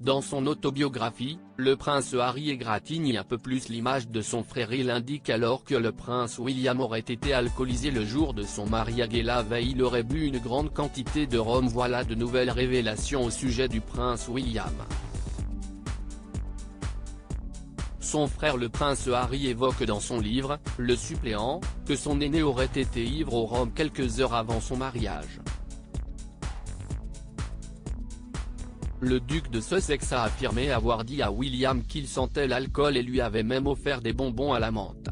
Dans son autobiographie, le prince Harry égratigne un peu plus l'image de son frère. Il indique alors que le prince William aurait été alcoolisé le jour de son mariage et la veille il aurait bu une grande quantité de rhum. Voilà de nouvelles révélations au sujet du prince William. Son frère le prince Harry évoque dans son livre, Le suppléant, que son aîné aurait été ivre au rhum quelques heures avant son mariage. Le duc de Sussex a affirmé avoir dit à William qu'il sentait l'alcool et lui avait même offert des bonbons à la menthe.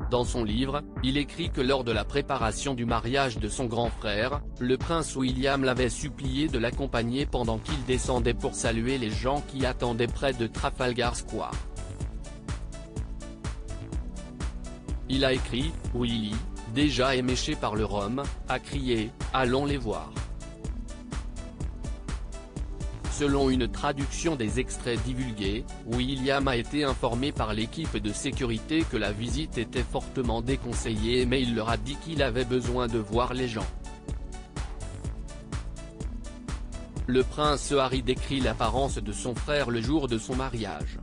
Dans son livre, il écrit que lors de la préparation du mariage de son grand frère, le prince William l'avait supplié de l'accompagner pendant qu'il descendait pour saluer les gens qui attendaient près de Trafalgar Square. Il a écrit, Willy, déjà éméché par le rhum, a crié, « Allons les voir ». Selon une traduction des extraits divulgués, William a été informé par l'équipe de sécurité que la visite était fortement déconseillée mais il leur a dit qu'il avait besoin de voir les gens. Le prince Harry décrit l'apparence de son frère le jour de son mariage.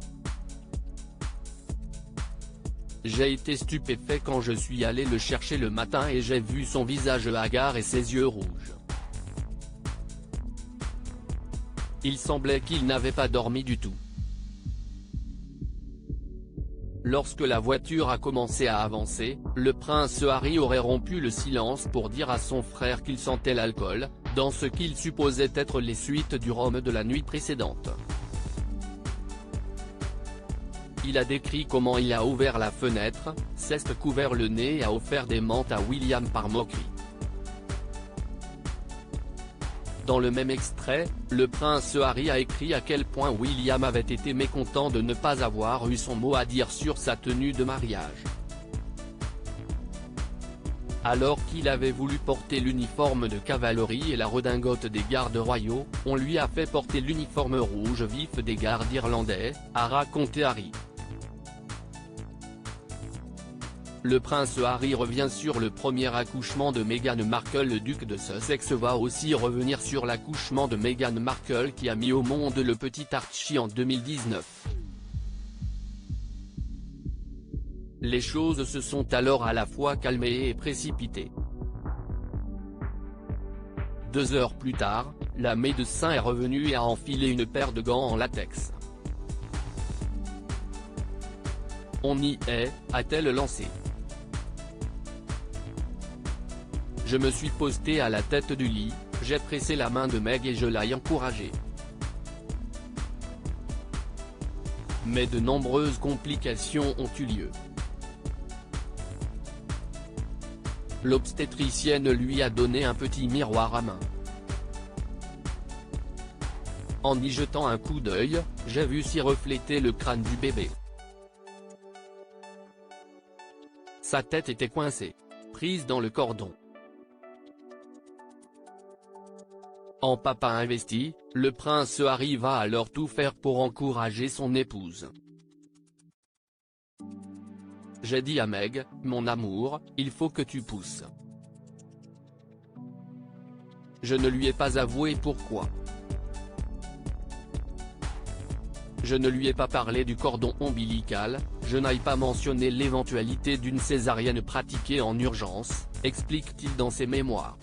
J'ai été stupéfait quand je suis allé le chercher le matin et j'ai vu son visage hagard et ses yeux rouges. Il semblait qu'il n'avait pas dormi du tout. Lorsque la voiture a commencé à avancer, le prince Harry aurait rompu le silence pour dire à son frère qu'il sentait l'alcool, dans ce qu'il supposait être les suites du rhum de la nuit précédente. Il a décrit comment il a ouvert la fenêtre, s'est couvert le nez et a offert des menthes à William par moquerie. Dans le même extrait, le prince Harry a écrit à quel point William avait été mécontent de ne pas avoir eu son mot à dire sur sa tenue de mariage. Alors qu'il avait voulu porter l'uniforme de cavalerie et la redingote des gardes royaux, on lui a fait porter l'uniforme rouge vif des gardes irlandais, a raconté Harry. Le prince Harry revient sur le premier accouchement de Meghan Markle. Le duc de Sussex va aussi revenir sur l'accouchement de Meghan Markle qui a mis au monde le petit Archie en 2019. Les choses se sont alors à la fois calmées et précipitées. 2 heures plus tard, la médecin est revenue et a enfilé une paire de gants en latex. On y est, a-t-elle lancé. Je me suis posté à la tête du lit, j'ai pressé la main de Meg et je l'ai encouragée. Mais de nombreuses complications ont eu lieu. L'obstétricienne lui a donné un petit miroir à main. En y jetant un coup d'œil, j'ai vu s'y refléter le crâne du bébé. Sa tête était coincée, prise dans le cordon. En papa investi, le prince Harry va alors tout faire pour encourager son épouse. J'ai dit à Meg, mon amour, il faut que tu pousses. Je ne lui ai pas avoué pourquoi. Je ne lui ai pas parlé du cordon ombilical, je n'ai pas mentionné l'éventualité d'une césarienne pratiquée en urgence, explique-t-il dans ses mémoires.